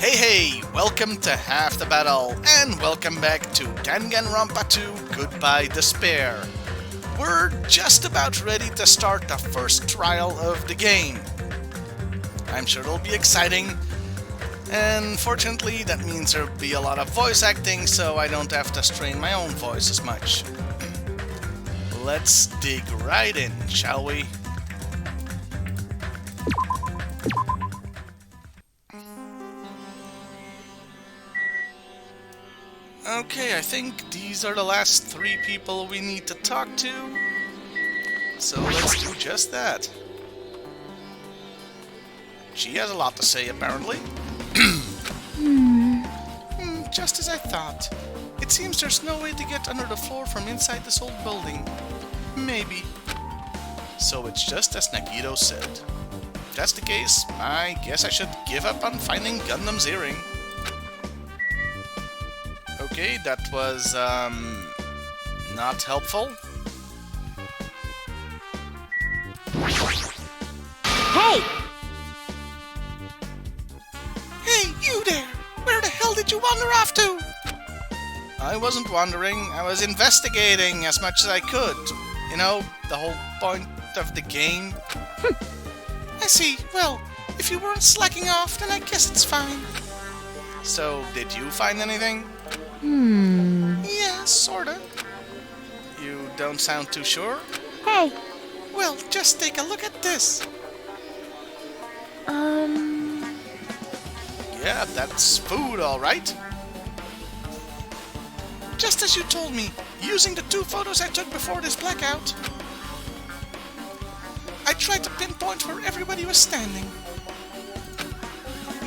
Hey, welcome to Half the Battle, and welcome back to Danganronpa 2 Goodbye Despair. We're just about ready to start the first trial of the game. I'm sure it'll be exciting, and fortunately that means there'll be a lot of voice acting, so I don't have to strain my own voice as much. Let's dig right in, shall we? Okay, I think these are the last 3 people we need to talk to. So let's do just that. She has a lot to say, apparently. Just as I thought. It seems there's no way to get under the floor from inside this old building. Maybe. So it's just as Nagito said. If that's the case, I guess I should give up on finding Gundam's earring. Okay, that was, not helpful. Hey! Hey, you there! Where the hell did you wander off to? I wasn't wandering, I was investigating as much as I could. You know, the whole point of the game. I see. Well, if you weren't slacking off, then I guess it's fine. So, did you find anything? Yeah, sorta. You don't sound too sure? Hey! Well, just take a look at this. Yeah, that's food, alright. Just as you told me, using the 2 photos I took before this blackout. I tried to pinpoint where everybody was standing.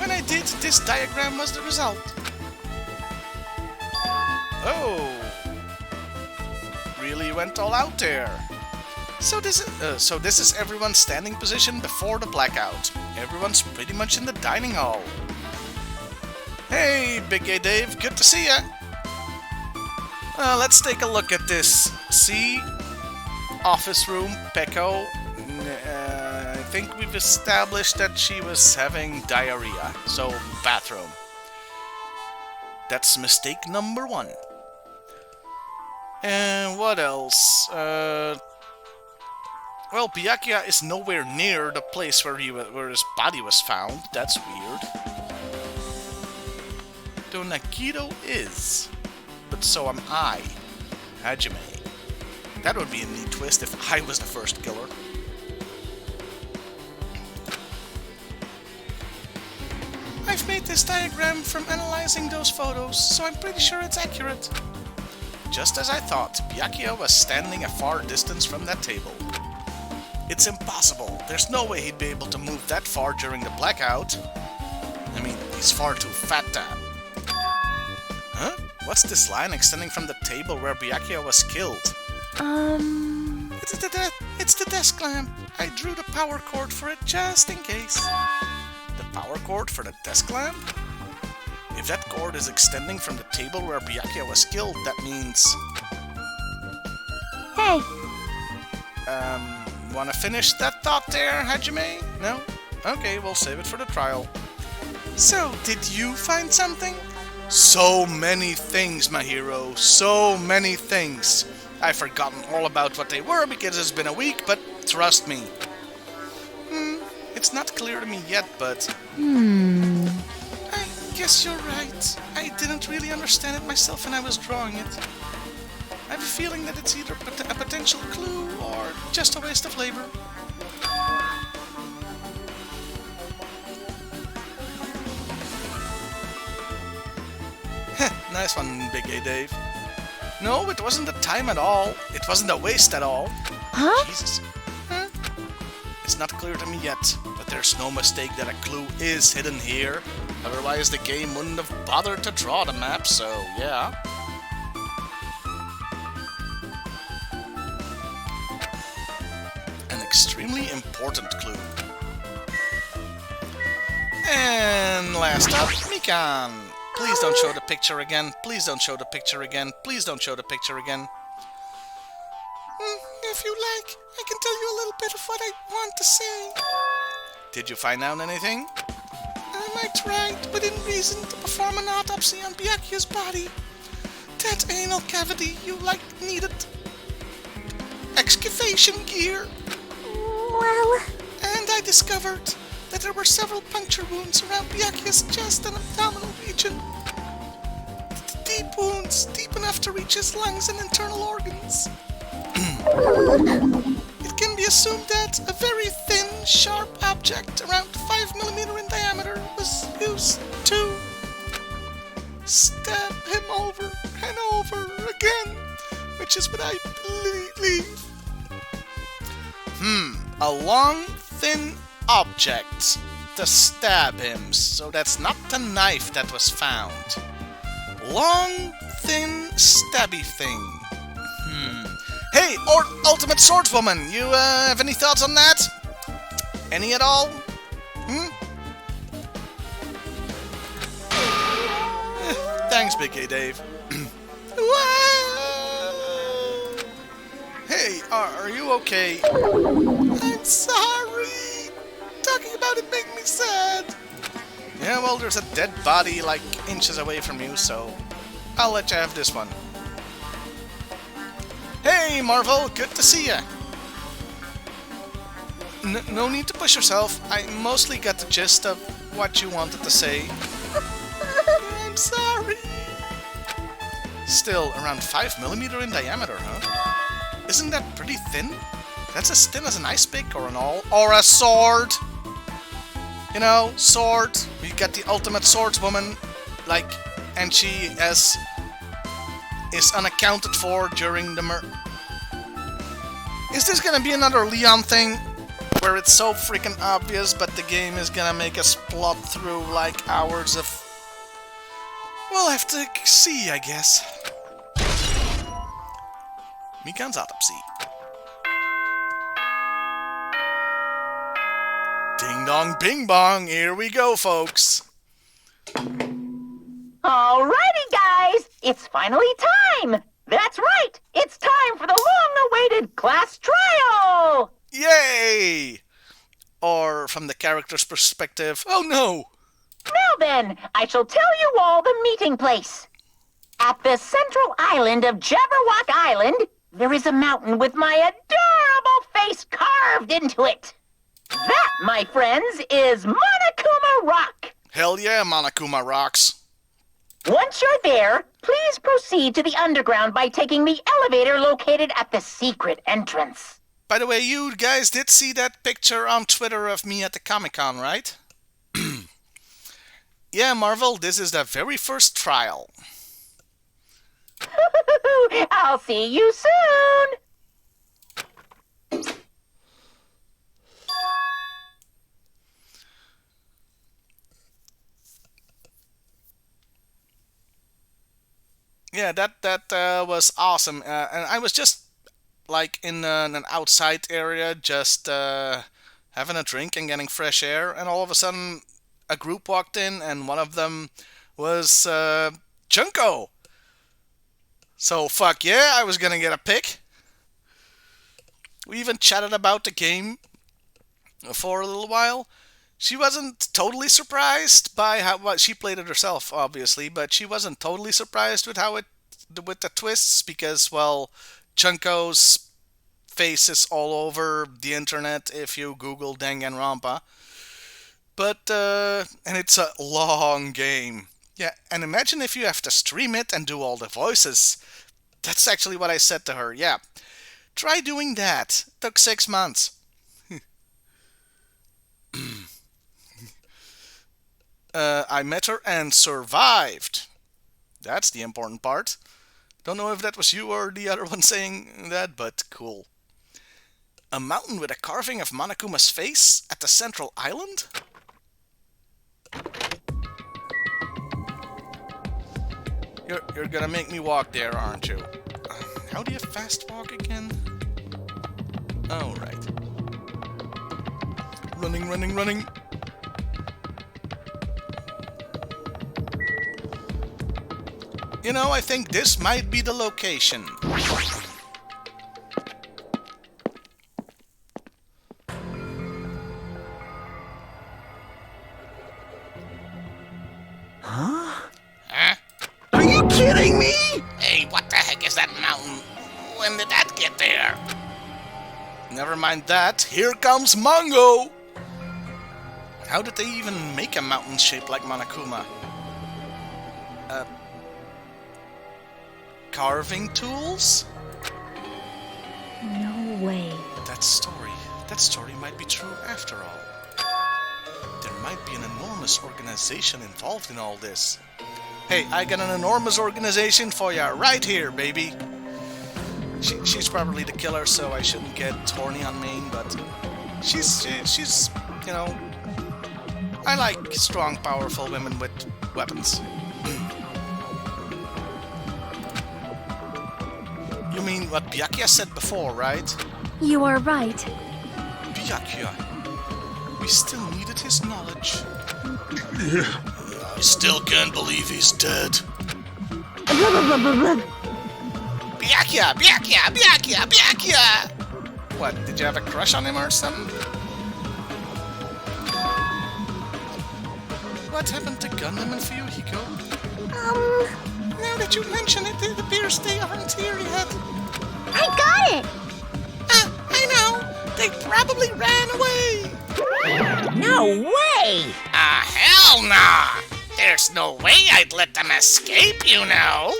When I did, this diagram was the result. Oh, really went all out there. So this is everyone's standing position before the blackout. Everyone's pretty much in the dining hall. Hey, Big Gay Dave, good to see ya. Let's take a look at this. See, office room, Peko. I think we've established that she was having diarrhea, so bathroom. That's mistake number 1. And what else? Well, Byakuya is nowhere near the place where his body was found. That's weird. Though Nagito is. But so am I. Hajime. That would be a neat twist if I was the first killer. I've made this diagram from analyzing those photos, so I'm pretty sure it's accurate. Just as I thought, Byakuya was standing a far distance from that table. It's impossible. There's no way he'd be able to move that far during the blackout. I mean, he's far too fat to... Huh? What's this line extending from the table where Byakuya was killed? It's the desk lamp. I drew the power cord for it just in case. The power cord for the desk lamp? If that cord is extending from the table where Byakuya was killed, that means... Hey! Wanna finish that thought there, Hajime? No? Okay, we'll save it for the trial. So, did you find something? So many things, my hero. So many things. I've forgotten all about what they were because it's been a week, but trust me. It's not clear to me yet, but... I guess you're right. I didn't really understand it myself when I was drawing it. I have a feeling that it's either a potential clue or just a waste of labor. Nice one, Big A Dave. No, it wasn't a time at all. It wasn't a waste at all. Huh? Jesus. Huh? It's not clear to me yet, but there's no mistake that a clue is hidden here. Otherwise the game wouldn't have bothered to draw the map, so yeah. An extremely important clue. And last up, Mikan. Please don't show the picture again. Please don't show the picture again. Please don't show the picture again. If you like, I can tell you a little bit of what I want to say. Did you find out anything? I might write, but in reason to perform an autopsy on Byakuya's body. That anal cavity you needed excavation gear. Well... And I discovered that there were several puncture wounds around Byakuya's chest and abdominal region. Deep wounds, deep enough to reach his lungs and internal organs. It can be assumed that a very thin, sharp object around 5mm in diameter was used to stab him over and over again, which is what I believe. A long, thin object to stab him, so that's not the knife that was found. Long, thin, stabby thing. Hey, Ultimate Swordswoman, you have any thoughts on that? Any at all? Thanks, Big A Dave. Hey, are you okay? I'm sorry. Talking about it made me sad. Yeah, well, there's a dead body like inches away from you, so I'll let you have this one. Hey, Marvel, good to see ya. No need to push yourself. I mostly got the gist of what you wanted to say. I'm sorry. Still, around 5mm in diameter, huh? Isn't that pretty thin? That's as thin as an ice pick or an awl. Or a sword! You know, sword. We got the Ultimate Swordswoman, and she is unaccounted for during the Is this gonna be another Leon thing? Where it's so freaking obvious, but the game is gonna make us plot through like hours of... We'll have to see, I guess. Mikan's autopsy. Ding dong bing bong, here we go, folks. Alrighty, guys! It's finally time! That's right! It's time for the long-awaited class trial! Yay! Or, from the character's perspective, oh no! Now then, I shall tell you all the meeting place. At the central island of Jabberwock Island, there is a mountain with my adorable face carved into it. That, my friends, is Monokuma Rock. Hell yeah, Monokuma rocks. Once you're there, please proceed to the underground by taking the elevator located at the secret entrance. By the way, you guys did see that picture on Twitter of me at the Comic-Con, right? Yeah, Marvel, this is the very first trial. I'll see you soon! Yeah, that was awesome. And I was just like in an outside area, just having a drink and getting fresh air, and all of a sudden a group walked in, and one of them was Junko. So fuck yeah, I was gonna get a pic. We even chatted about the game for a little while. She wasn't totally surprised by how she played it herself, obviously, but she wasn't totally surprised with with the twists because, well, Junko's face is all over the internet if you Google Danganronpa. But and it's a long game. Yeah, and imagine if you have to stream it and do all the voices. That's actually what I said to her. Yeah, try doing that. Took 6 months. I met her and survived. That's the important part. Don't know if that was you or the other one saying that, but cool. A mountain with a carving of Monokuma's face at the central island? You're gonna make me walk there, aren't you? How do you fast walk again? Oh, right. Running, running, running. You know, I think this might be the location. Huh? Are you kidding me? Hey, what the heck is that mountain? When did that get there? Never mind that. Here comes Mongo! How did they even make a mountain shaped like Monokuma? Carving tools? No way. That story might be true after all. There might be an enormous organization involved in all this. Hey, I got an enormous organization for ya right here, baby. She's probably the killer, so I shouldn't get horny on Maine, but she's you know, I like strong, powerful women with weapons. You mean what Byakuya said before, right? You are right. Byakuya. We still needed his knowledge. I still can't believe he's dead. Byakuya! Byakuya! Byakuya! Byakuya! What, did you have a crush on him or something? What happened to Gundam and Fuyuhiko? Now that you mention it, it appears they aren't here yet. I got it! I know! They probably ran away! No way! Hell nah! There's no way I'd let them escape, you know!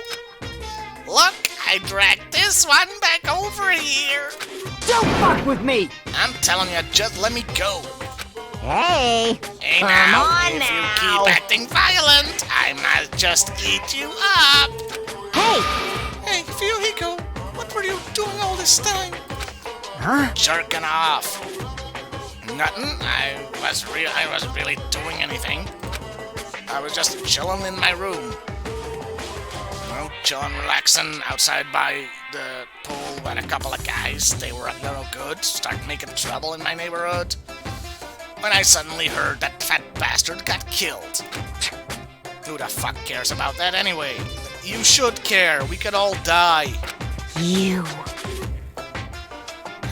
Look, I dragged this one back over here! Don't fuck with me! I'm telling you, just let me go! Hey! Hey Come now, on if now. you keep acting violent, I might just eat you up! Hey! Hey, Fuyuhiko, what were you doing all this time? Huh? Jerking off. Nothing. I wasn't really doing anything. I was just chilling in my room. You know, chilling, relaxing outside by the pool when a couple of guys, they were up no good, start making trouble in my neighborhood. When I suddenly heard that fat bastard got killed. Who the fuck cares about that anyway? You should care. We could all die. You.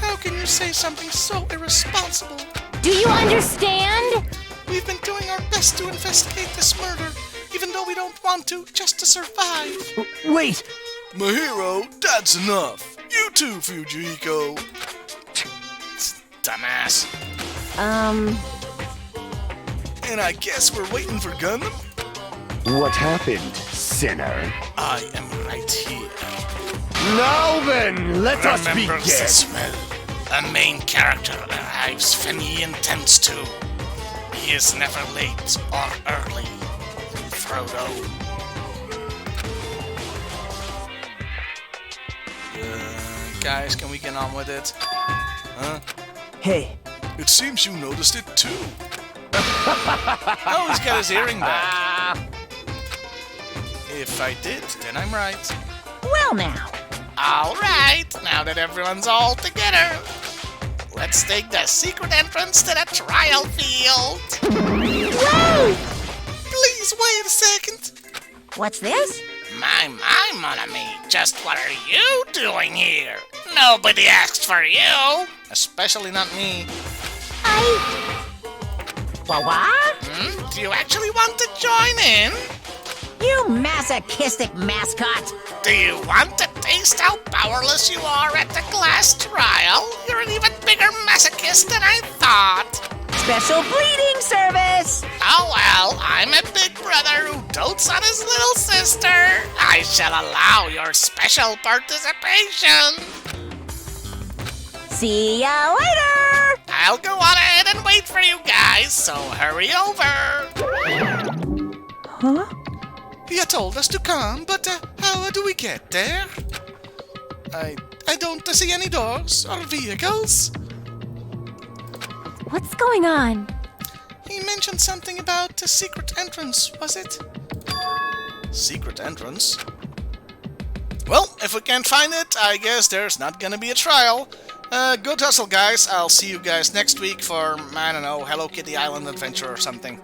How can you say something so irresponsible? Do you understand? We've been doing our best to investigate this murder, even though we don't want to, just to survive. Wait! Mahiro, that's enough. You too, Fujihiko. Dumbass. And I guess we're waiting for Gundam? What happened, sinner? I am right here. Now then, let us Remember the begin! smell. A main character arrives when he intends to. He is never late or early. Frodo. Guys, can we get on with it? Huh? Hey. It seems you noticed it too. Oh, he's got his earring back. If I did, then I'm right. Well now. Alright, now that everyone's all together, let's take the secret entrance to the trial field. Whoa! Please wait a second. What's this? My, mon ami, just what are you doing here? Nobody asked for you. Especially not me. What? Do you actually want to join in? You masochistic mascot! Do you want to taste how powerless you are at the class trial? You're an even bigger masochist than I thought. Special bleeding service! Oh well, I'm a big brother who dotes on his little sister. I shall allow your special participation. See ya later! I'll go on ahead and wait for you guys, so hurry over. Huh? You told us to come, but how do we get there? I don't see any doors or vehicles. What's going on? He mentioned something about a secret entrance, was it? Secret entrance? Well, if we can't find it, I guess there's not gonna be a trial. Good hustle, guys. I'll see you guys next week for, I don't know, Hello Kitty Island Adventure or something.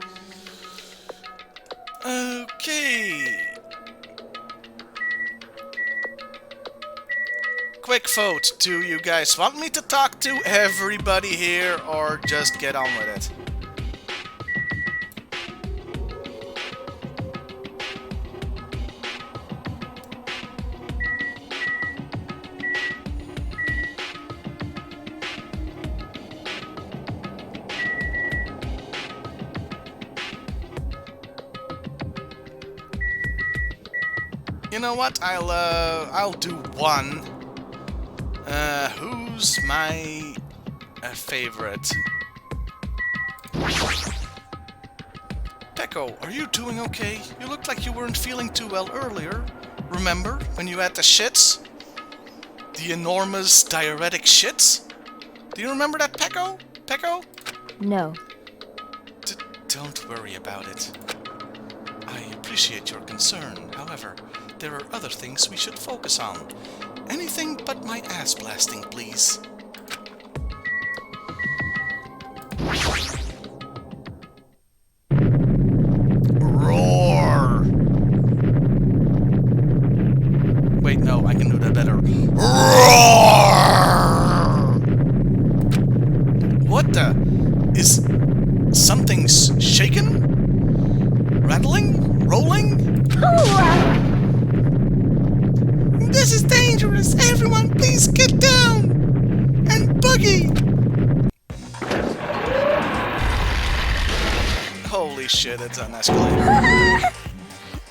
Okay. Quick vote. Do you guys want me to talk to everybody here or just get on with it? You know what? I'll do one. Who's my favorite? Pecco, are you doing okay? You looked like you weren't feeling too well earlier. Remember when you had the shits? The enormous diuretic shits? Do you remember that, Pecco? Pecco? No. Don't worry about it. I appreciate your concern. However, there are other things we should focus on. Anything but my ass blasting, please. Roar! Wait, no, I can do that better. Roar! What the? Is something shaken? Rattling? Rolling? This is dangerous! Everyone, please get down! And Buggy! Holy shit, it's an escalator.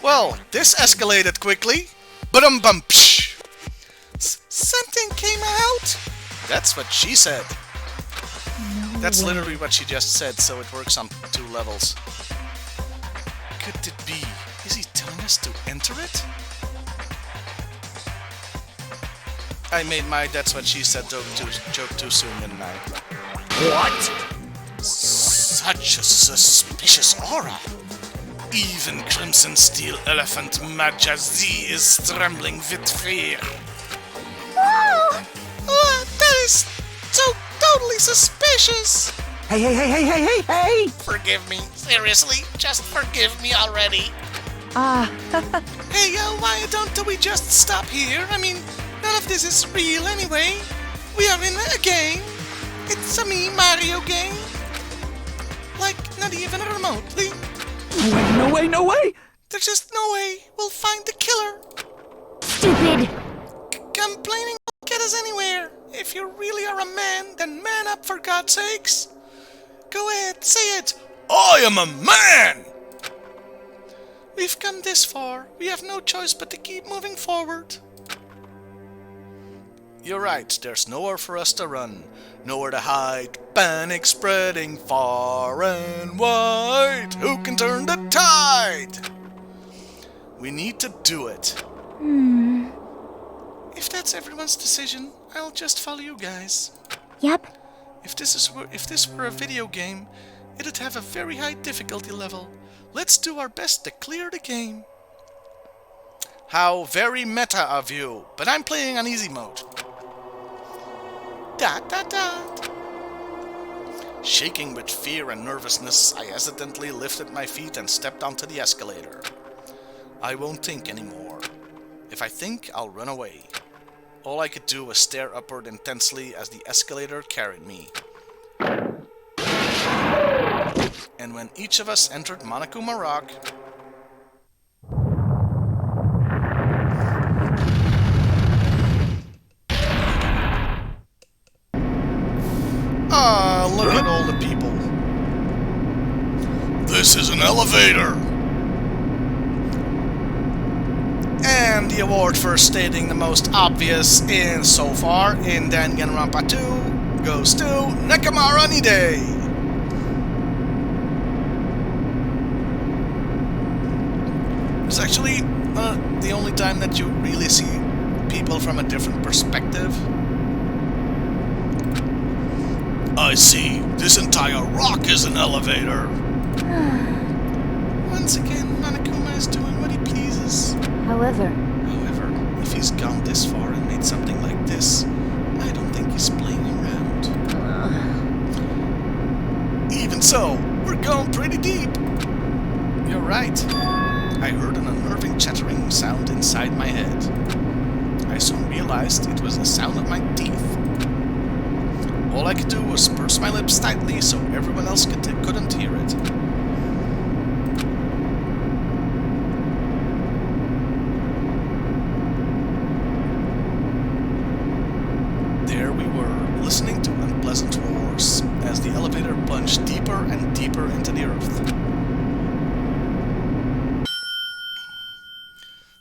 Well, this escalated quickly. Ba-dum-bum, psh! Something came out? That's what she said. That's literally what she just said, so it works on 2 levels. Could it be? Is he telling us to enter it? I made my that's what she said joke too soon, didn't I? What? Such a suspicious aura. Even Crimson Steel Elephant Majazi is trembling with fear. Whoa! That is so totally suspicious. Hey! Forgive me. Seriously, just forgive me already. Hey, why don't we just stop here? I mean, none of this is real anyway. We are in a game. It's a me Mario game. Like, not even remotely. No way! There's just no way we'll find the killer. Stupid! Complaining won't get us anywhere. If you really are a man, then man up for God's sakes. Go ahead, say it. I am a man! We've come this far. We have no choice but to keep moving forward. You're right, there's nowhere for us to run. Nowhere to hide. Panic spreading far and wide. Who can turn the tide? We need to do it. If that's everyone's decision, I'll just follow you guys. Yep. If this were a video game, it'd have a very high difficulty level. Let's do our best to clear the game. How very meta of you, but I'm playing on easy mode. ... Shaking with fear and nervousness, I hesitantly lifted my feet and stepped onto the escalator. I won't think anymore. If I think, I'll run away. All I could do was stare upward intensely as the escalator carried me. And when each of us entered Monokuma Rock, look at all the people. This is an elevator! And the award for stating the most obvious in so far in Danganronpa 2 goes to Nekamara Nide. It's actually the only time that you really see people from a different perspective. I see. This entire rock is an elevator. Once again, Monokuma is doing what he pleases. However, if he's gone this far and made something like this, I don't think he's playing around. Even so, we're going pretty deep. You're right. I heard an unnerving chattering sound inside my head. I soon realized it was the sound of my teeth. All I could do was purse my lips tightly so everyone else couldn't hear it. There we were, listening to unpleasant roars as the elevator plunged deeper and deeper into the earth.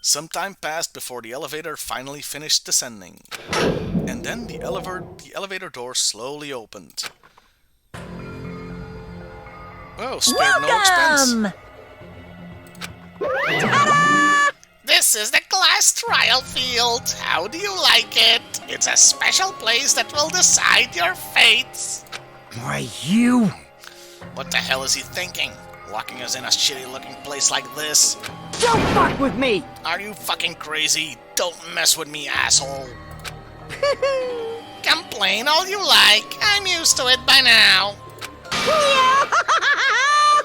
Some time passed before the elevator finally finished descending. And then the elevator door slowly opened. Oh, spared no expense. This is the class trial field. How do you like it? It's a special place that will decide your fates. Why, you... What the hell is he thinking? Locking us in a shitty-looking place like this? Don't fuck with me! Are you fucking crazy? Don't mess with me, asshole. Complain all you like. I'm used to it by now.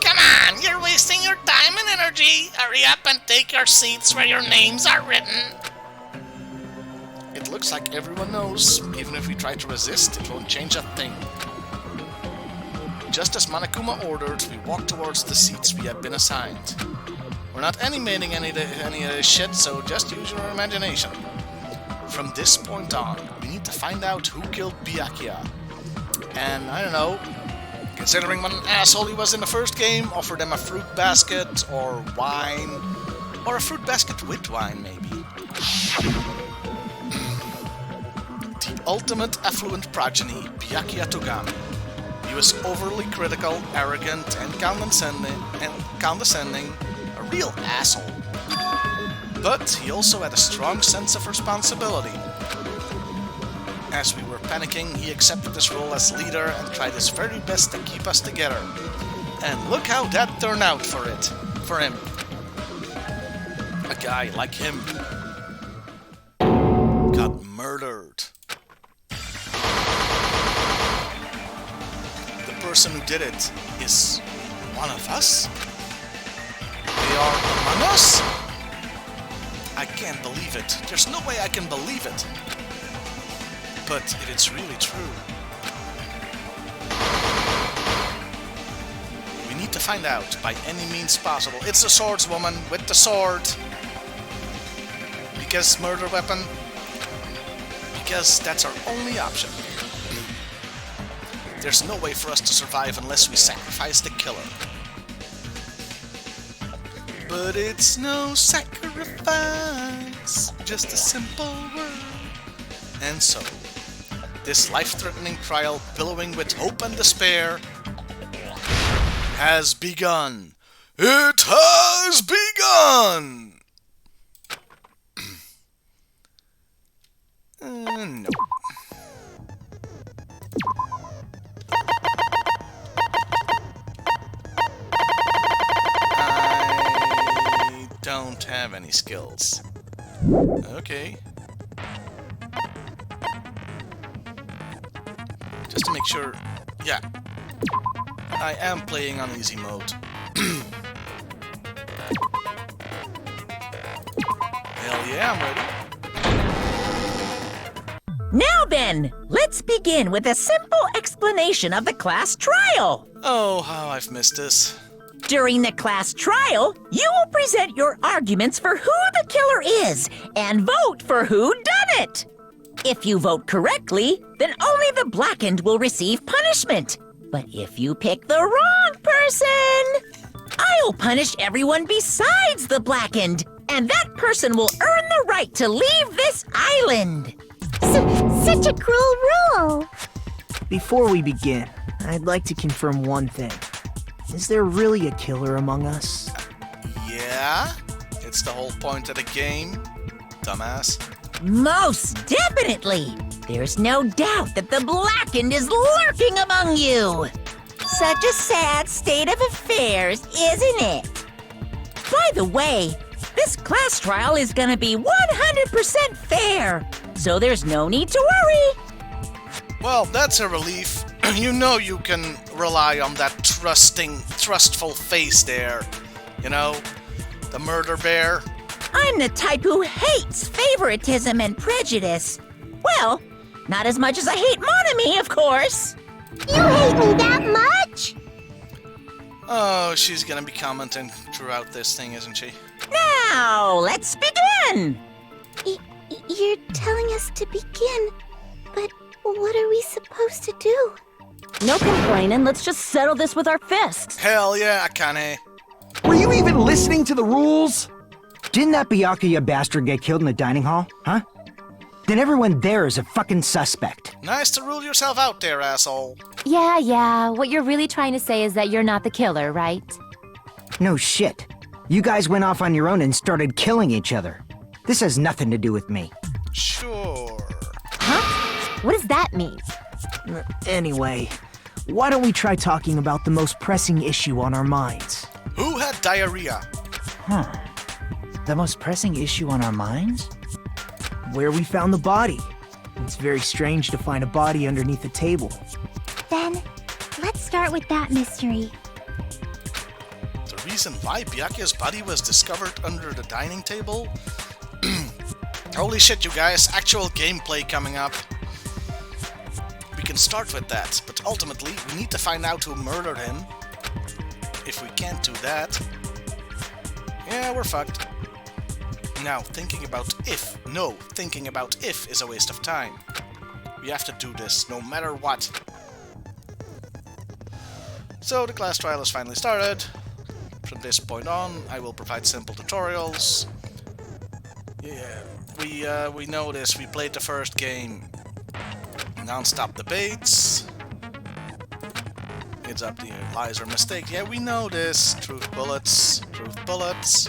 Come on, you're wasting your time and energy. Hurry up and take your seats where your names are written. It looks like everyone knows. Even if we try to resist, it won't change a thing. Just as Monokuma ordered, we walked towards the seats we had been assigned. We're not animating any of this shit, so just use your imagination. From this point on, we need to find out who killed Byakuya. And, I don't know, considering what an asshole he was in the first game, offer them a fruit basket, or wine, or a fruit basket with wine, maybe. The ultimate affluent progeny, Byakuya Togami. He was overly critical, arrogant, and condescending, a real asshole. But he also had a strong sense of responsibility. As we were panicking, he accepted his role as leader and tried his very best to keep us together. And look how that turned out for him. A guy like him got murdered. The person who did it is one of us? They are among us? I can't believe it. There's no way I can believe it. But if it's really true, we need to find out by any means possible. It's the swordswoman with the sword. Because murder weapon. Because that's our only option. There's no way for us to survive unless we sacrifice the killer. But it's no sacrifice, just a simple word. And so, this life-threatening trial, billowing with hope and despair, has begun. It has begun! No. I don't have any skills. Okay. Just to make sure... Yeah. I am playing on easy mode. Hell yeah, I'm ready. Now then, let's begin with a simple explanation of the class trial. Oh, how I've missed this. During the class trial, you will present your arguments for who the killer is and vote for who done it. If you vote correctly, then only the blackened will receive punishment. But if you pick the wrong person, I'll punish everyone besides the blackened, and that person will earn the right to leave this island. Such a cruel rule. Before we begin, I'd like to confirm one thing. Is there really a killer among us? Yeah? It's the whole point of the game, dumbass. Most definitely. There's no doubt that the blackened is lurking among you. Such a sad state of affairs, isn't it? By the way, this class trial is gonna be 100% fair, so there's no need to worry. Well, that's a relief. You know you can rely on that trustful face there. You know, the murder bear. I'm the type who hates favoritism and prejudice. Well, not as much as I hate Monami, of course. You hate me that much? Oh, she's gonna be commenting throughout this thing, isn't she? Now, let's begin. You're telling us to begin, but what are we supposed to do? No complaining, let's just settle this with our fists. Hell yeah, Akane. Were you even listening to the rules? Didn't that Byakuya bastard get killed in the dining hall, huh? Then everyone there is a fucking suspect. Nice to rule yourself out there, asshole. Yeah, what you're really trying to say is that you're not the killer, right? No shit. You guys went off on your own and started killing each other. This has nothing to do with me. Sure. Huh? What does that mean? Anyway, why don't we try talking about the most pressing issue on our minds? Who had diarrhea? The most pressing issue on our minds? Where we found the body. It's very strange to find a body underneath a table. Then, let's start with that mystery. The reason why Byakuya's body was discovered under the dining table? Holy shit, you guys, actual gameplay coming up. We can start with that, but ultimately we need to find out who murdered him. If we can't do that, yeah, we're fucked. Now, thinking about if is a waste of time. We have to do this, no matter what. So, the class trial is finally started. From this point on, I will provide simple tutorials. Yeah, we know this, we played the first game. Non-stop debates. Heads up, the lies or mistakes. Yeah, we know this. Truth bullets. Truth bullets.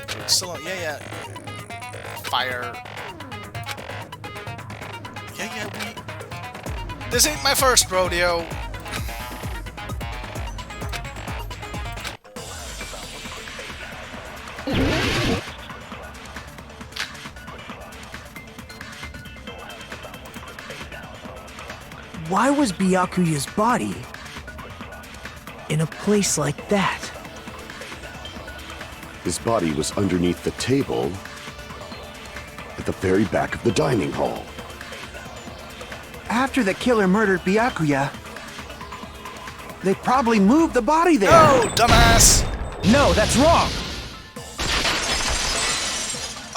Truth still. Yeah. Fire. Yeah, This ain't my first rodeo. Why was Byakuya's body in a place like that? His body was underneath the table at the very back of the dining hall. After the killer murdered Byakuya, they probably moved the body there. No, dumbass! No, that's wrong.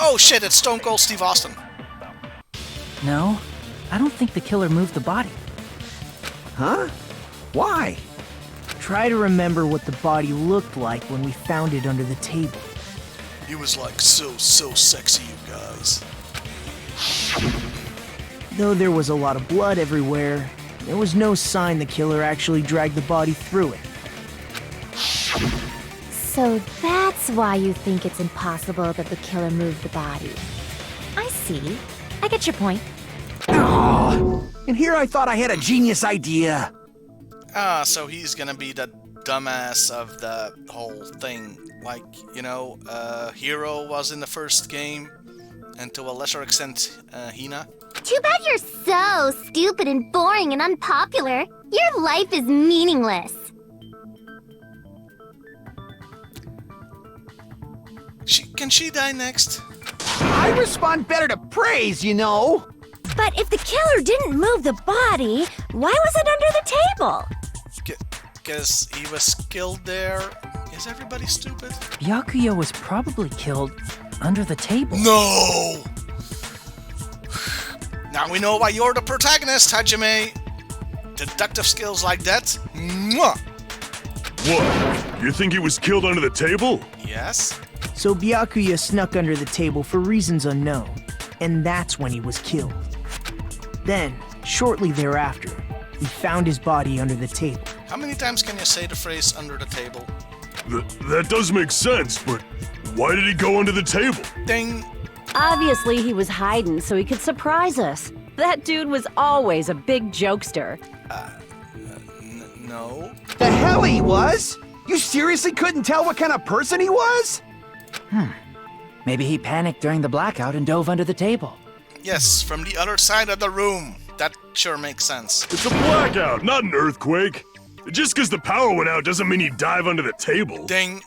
Oh shit, it's Stone Cold Steve Austin. No, I don't think the killer moved the body. Huh? Why? Try to remember what the body looked like when we found it under the table. He was like so sexy, you guys. Though there was a lot of blood everywhere, there was no sign the killer actually dragged the body through it. So that's why you think it's impossible that the killer moved the body. I see. I get your point. And here I thought I had a genius idea. Ah, so he's gonna be the dumbass of the whole thing. Like, you know, Hero was in the first game, and to a lesser extent, Hina. Too bad you're so stupid and boring and unpopular. Your life is meaningless. Can she die next? I respond better to praise, you know. But if the killer didn't move the body, why was it under the table? Because he was killed there. Is everybody stupid? Byakuya was probably killed under the table. No! Now we know why you're the protagonist, Hajime. Deductive skills like that? Mwah! What? You think he was killed under the table? Yes? So Byakuya snuck under the table for reasons unknown, and that's when he was killed. Then, shortly thereafter, we found his body under the table. How many times can you say the phrase under the table? That does make sense, but why did he go under the table? Ding! Obviously, he was hiding so he could surprise us. That dude was always a big jokester. No. The hell he was? You seriously couldn't tell what kind of person he was? Maybe he panicked during the blackout and dove under the table. Yes, from the other side of the room. That sure makes sense. It's a blackout, not an earthquake. Just because the power went out doesn't mean he'd dive under the table. Ding!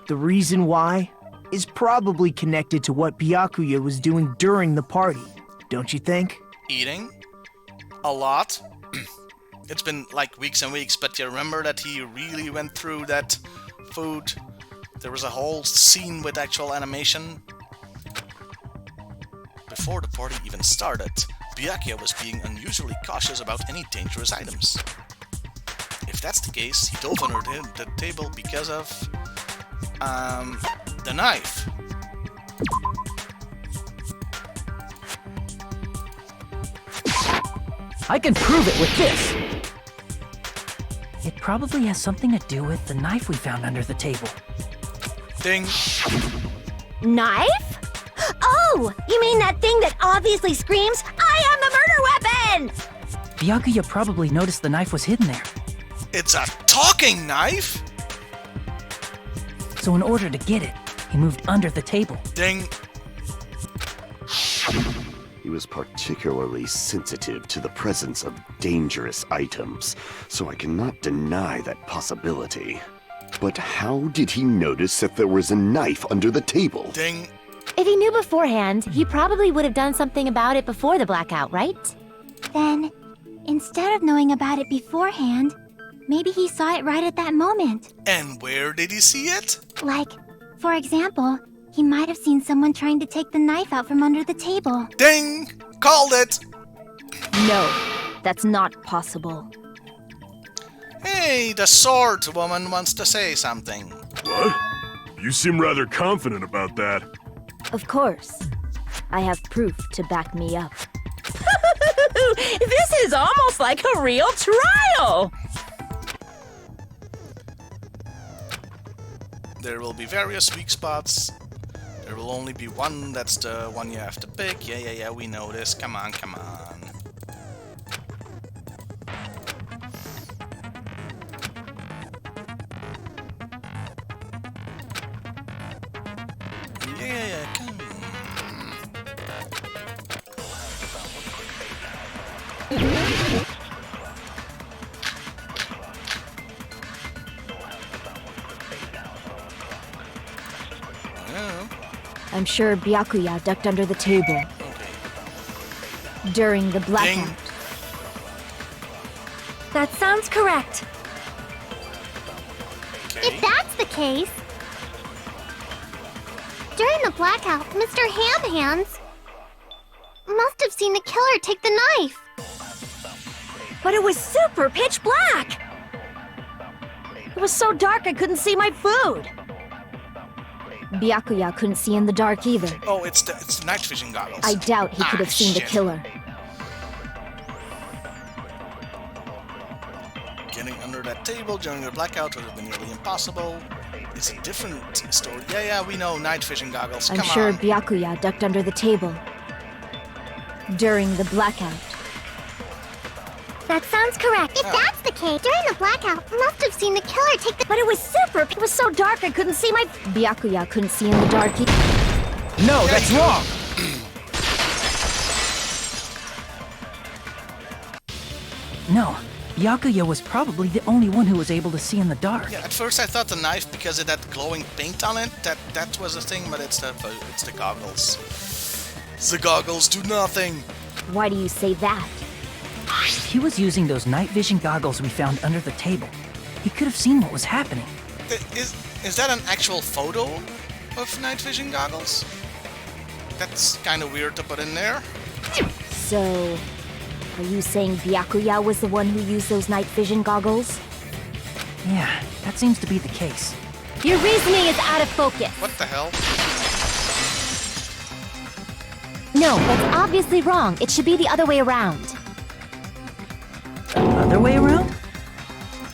The reason why is probably connected to what Byakuya was doing during the party, don't you think? Eating? A lot? It's been like weeks and weeks, but you remember that he really went through that food? There was a whole scene with actual animation. Before the party even started, Byakuya was being unusually cautious about any dangerous items. If that's the case, he dove under the table because of... the knife. I can prove it with this. It probably has something to do with the knife we found under the table. Ding. Knife? Oh, you mean that thing that obviously screams, I am the murder weapon! Byakuya probably noticed the knife was hidden there. It's a talking knife? So in order to get it, he moved under the table. Ding. He was particularly sensitive to the presence of dangerous items, so I cannot deny that possibility. But how did he notice that there was a knife under the table? Ding. If he knew beforehand, he probably would have done something about it before the blackout, right? Then, instead of knowing about it beforehand, maybe he saw it right at that moment. And where did he see it? Like, for example, he might have seen someone trying to take the knife out from under the table. Ding! Called it! No, that's not possible. Hey, the sword woman wants to say something. What? You seem rather confident about that. Of course. I have proof to back me up. This is almost like a real trial! There will be various weak spots. There will only be one, that's the one you have to pick. Yeah, we know this. Come on, come on. Yeah, come on. Yeah. I'm sure Byakuya ducked under the table during the blackout. Ding. That sounds correct. Okay. If that's the case, during the blackout, Mr. Ham Hands must have seen the killer take the knife. But it was super pitch black! It was so dark I couldn't see my food. Byakuya couldn't see in the dark either. Oh, it's the night vision goggles. I doubt he could have seen the shit. killer. Getting under that table during the blackout would have been nearly impossible. It's a different story. Yeah, we know night vision goggles. I'm Come sure on. Byakuya ducked under the table during the blackout. That sounds correct. If that's the case, during the blackout, must have seen the killer take the... But it was so dark I couldn't see my... Byakuya couldn't see in the dark either. No, that's wrong! No, Byakuya was probably the only one who was able to see in the dark. Yeah, at first I thought the knife, because it had glowing paint on it, that was the thing, but it's the goggles. The goggles do nothing. Why do you say that? He was using those night vision goggles we found under the table. He could have seen what was happening. Is that an actual photo of night vision goggles? That's kind of weird to put in there. So, are you saying Byakuya was the one who used those night vision goggles? Yeah, that seems to be the case. Your reasoning is out of focus. What the hell? No, that's obviously wrong. It should be the other way around. Other way around?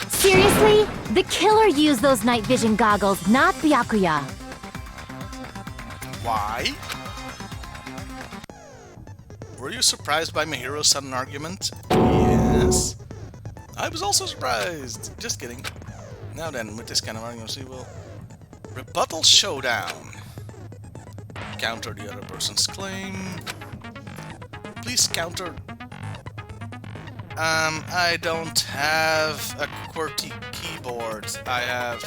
Seriously? The killer used those night vision goggles, not Byakuya. Why? Were you surprised by my hero's sudden argument? Yes. I was also surprised. Just kidding. Now then, with this kind of argument, we will... Rebuttal showdown. Counter the other person's claim. Please counter... I don't have a QWERTY keyboard. I have...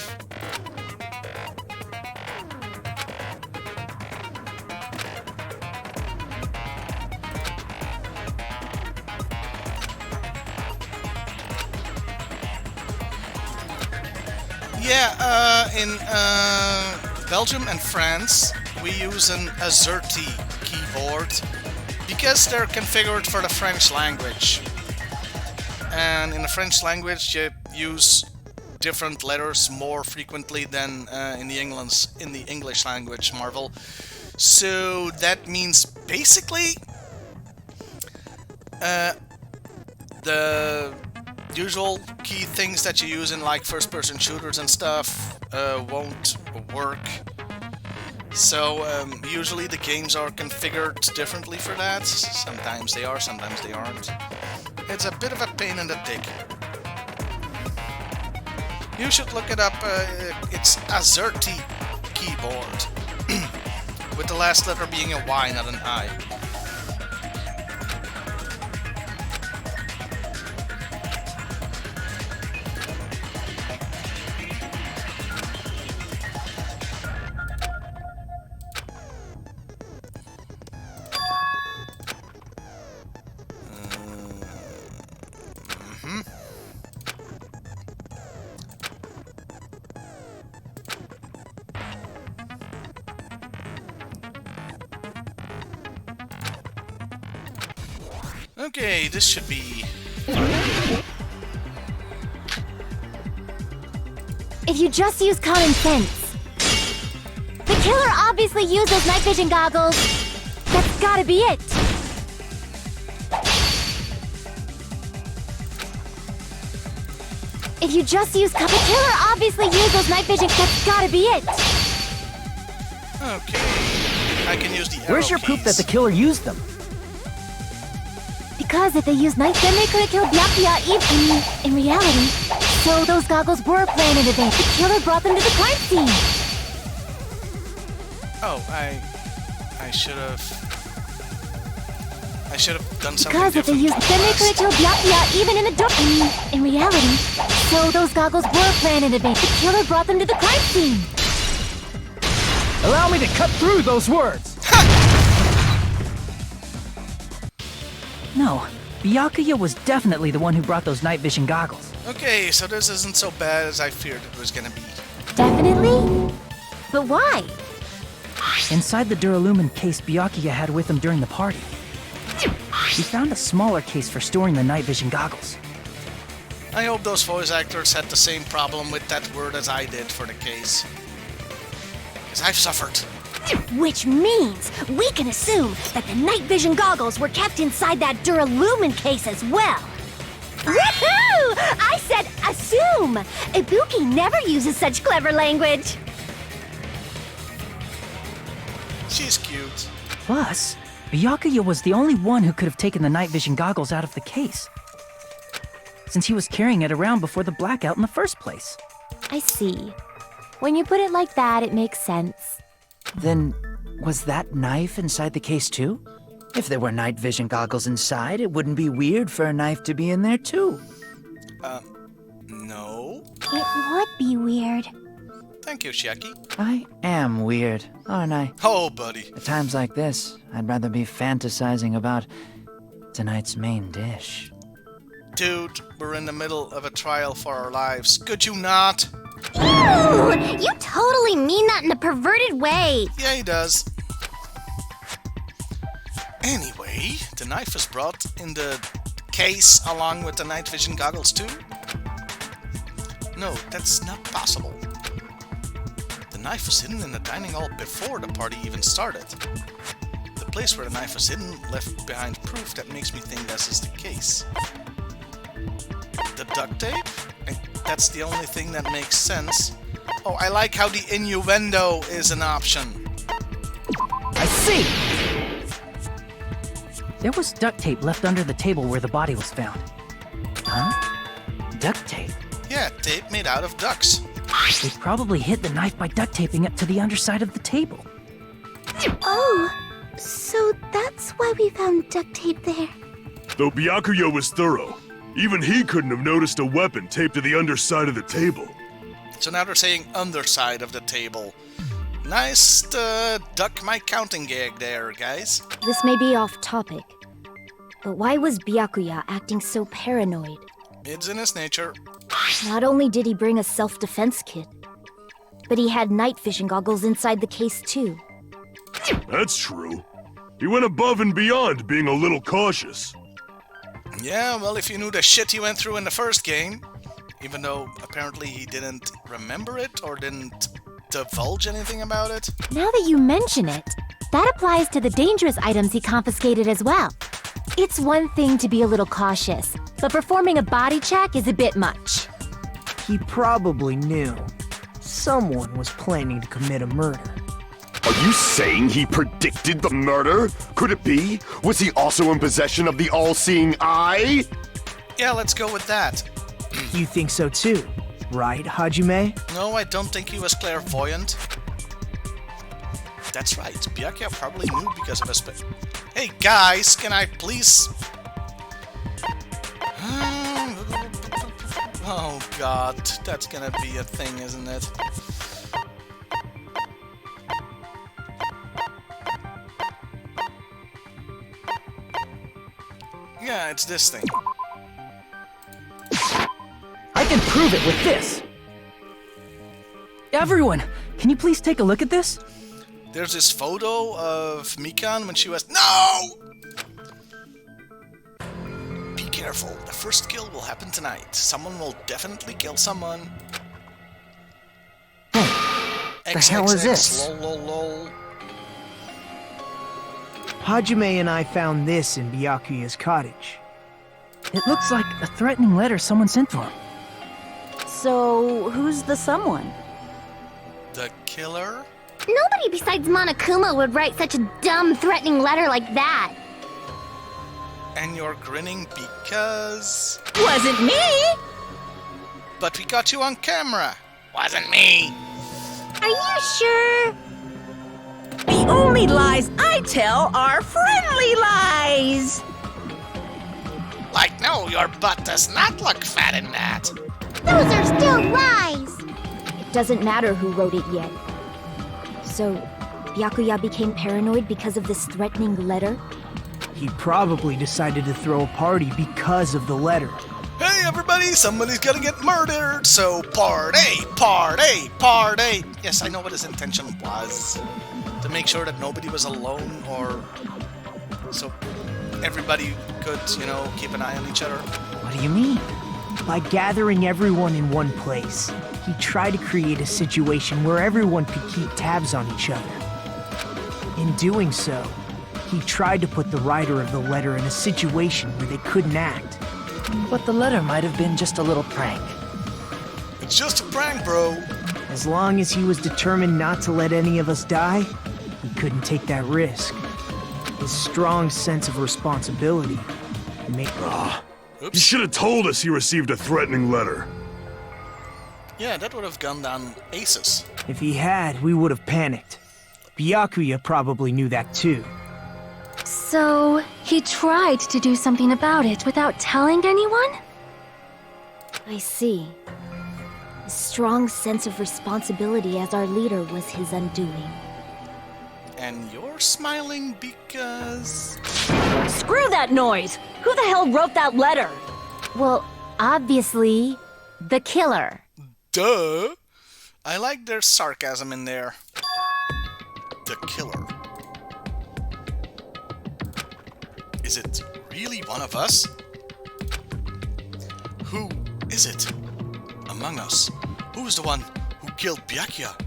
Yeah, in Belgium and France, we use an AZERTY keyboard because they're configured for the French language. And in the French language, you use different letters more frequently than in the English language, Marvel. So that means basically the usual key things that you use in like first-person shooters and stuff won't work. So usually the games are configured differently for that. Sometimes they are, sometimes they aren't. It's a bit of a pain in the dick. You should look it up. It's AZERTY keyboard. With the last letter being a Y, not an I. Okay, this should be... If you just use common sense. The killer obviously used those night vision goggles. That's gotta be it. If you just use the killer obviously used those night vision. That's gotta be it. Okay, I can use the arrow Where's your proof that keys. the killer used them? Because if they used night, then they could have killed Byakuya even in reality. So those goggles were planned in advance. The killer brought them to the crime scene. Oh, I should have done something Because if they different. used, then they could have killed Byakuya even in the dark. In reality. So those goggles were planned in advance. The killer brought them to the crime scene. Allow me to cut through those words! No, Byakuya was definitely the one who brought those night vision goggles. Okay, so this isn't so bad as I feared it was gonna be. Definitely? But why? Inside the Duralumin case Byakuya had with him during the party, he found a smaller case for storing the night vision goggles. I hope those voice actors had the same problem with that word as I did for the case. Because I've suffered. Which means we can assume that the night vision goggles were kept inside that Duralumin case as well. Woohoo! I said assume! Ibuki never uses such clever language. She's cute. Plus, Byakuya was the only one who could have taken the night vision goggles out of the case, since he was carrying it around before the blackout in the first place. I see. When you put it like that, it makes sense. Then, was that knife inside the case too? If there were night vision goggles inside, it wouldn't be weird for a knife to be in there too. No. It would be weird. Thank you, Shiaki. I am weird, aren't I? Oh, buddy. At times like this, I'd rather be fantasizing about tonight's main dish. Dude, we're in the middle of a trial for our lives. Could you not? Ew! You totally mean that in a perverted way. Yeah, he does. Anyway, the knife was brought in the case along with the night vision goggles too? No, that's not possible. The knife was hidden in the dining hall before the party even started. The place where the knife was hidden left behind proof that makes me think this is the case. The duct tape? That's the only thing that makes sense. Oh, I like how the innuendo is an option. I see! There was duct tape left under the table where the body was found. Huh? Duct tape? Yeah, tape made out of ducks. They probably hid the knife by duct taping it to the underside of the table. Oh, so that's why we found duct tape there. Though Byakuya was thorough, even he couldn't have noticed a weapon taped to the underside of the table. So now they're saying underside of the table. Nice duck my counting gag there, guys. This may be off topic, but why was Byakuya acting so paranoid? It's in his nature. Not only did he bring a self-defense kit, but he had night vision goggles inside the case too. That's true. He went above and beyond being a little cautious. Yeah, well, if you knew the shit he went through in the first game, Even though apparently he didn't remember it or didn't divulge anything about it. Now that you mention it, that applies to the dangerous items he confiscated as well. It's one thing to be a little cautious, but performing a body check is a bit much. He probably knew. Someone was planning to commit a murder. Are you saying he predicted the murder? Could it be? Was he also in possession of the all-seeing eye? Yeah, let's go with that. You think so too, right, Hajime? No, I don't think he was clairvoyant. That's right, Byakuya probably knew because of his Hey guys, can I please... Oh god, that's gonna be a thing, isn't it? Yeah, it's this thing. I can prove it with this! Everyone, can you please take a look at this? There's this photo of Mikan when she was... No! Be careful, the first kill will happen tonight. Someone will definitely kill someone. The hell is this? Lol, lol, lol. Hajime and I found this in Byakuya's cottage. It looks like a threatening letter someone sent to him. So, who's the someone? The killer? Nobody besides Monokuma would write such a dumb, threatening letter like that. And you're grinning because... Wasn't me! But we got you on camera. Wasn't me. Are you sure? The only lies I tell are friendly lies! Like, no, your butt does not look fat in that. Those are still lies. It doesn't matter who wrote it yet. So, Byakuya became paranoid because of this threatening letter? He probably decided to throw a party because of the letter. Hey everybody, somebody's gonna get murdered, so party, party, party. Yes, I know what his intention was. To make sure that nobody was alone, or so everybody could, you know, keep an eye on each other. What do you mean? By gathering everyone in one place, he tried to create a situation where everyone could keep tabs on each other. In doing so, he tried to put the writer of the letter in a situation where they couldn't act. But the letter might have been just a little prank. It's just a prank, bro. As long as he was determined not to let any of us die, he couldn't take that risk. His strong sense of responsibility made... You should have told us he received a threatening letter. Yeah, that would have gone down aces. If he had, we would have panicked. Byakuya probably knew that too. So, he tried to do something about it without telling anyone? I see. A strong sense of responsibility as our leader was his undoing. And you're smiling because... Screw that noise! Who the hell wrote that letter? Well, obviously, the killer. Duh! I like their sarcasm in there. The killer. Is it really one of us? Who is it? Among us. Who's the one who killed Byakuya?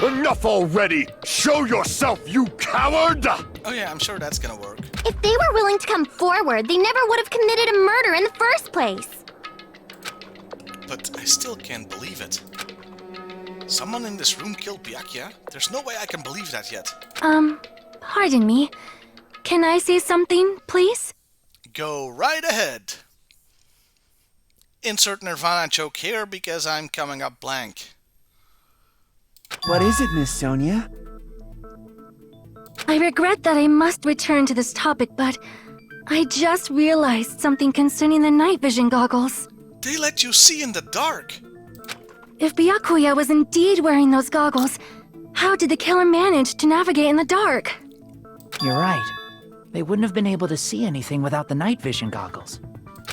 Enough already! Show yourself, you coward! Oh yeah, I'm sure that's gonna work. If they were willing to come forward, they never would have committed a murder in the first place. But I still can't believe it. Someone in this room killed Byakuya? There's no way I can believe that yet. Pardon me. Can I say something, please? Go right ahead. Insert Nirvana joke here because I'm coming up blank. What is it, Miss Sonia? I regret that I must return to this topic, but I just realized something concerning the night vision goggles. They let you see in the dark. If Byakuya was indeed wearing those goggles, how did the killer manage to navigate in the dark? You're right. They wouldn't have been able to see anything without the night vision goggles.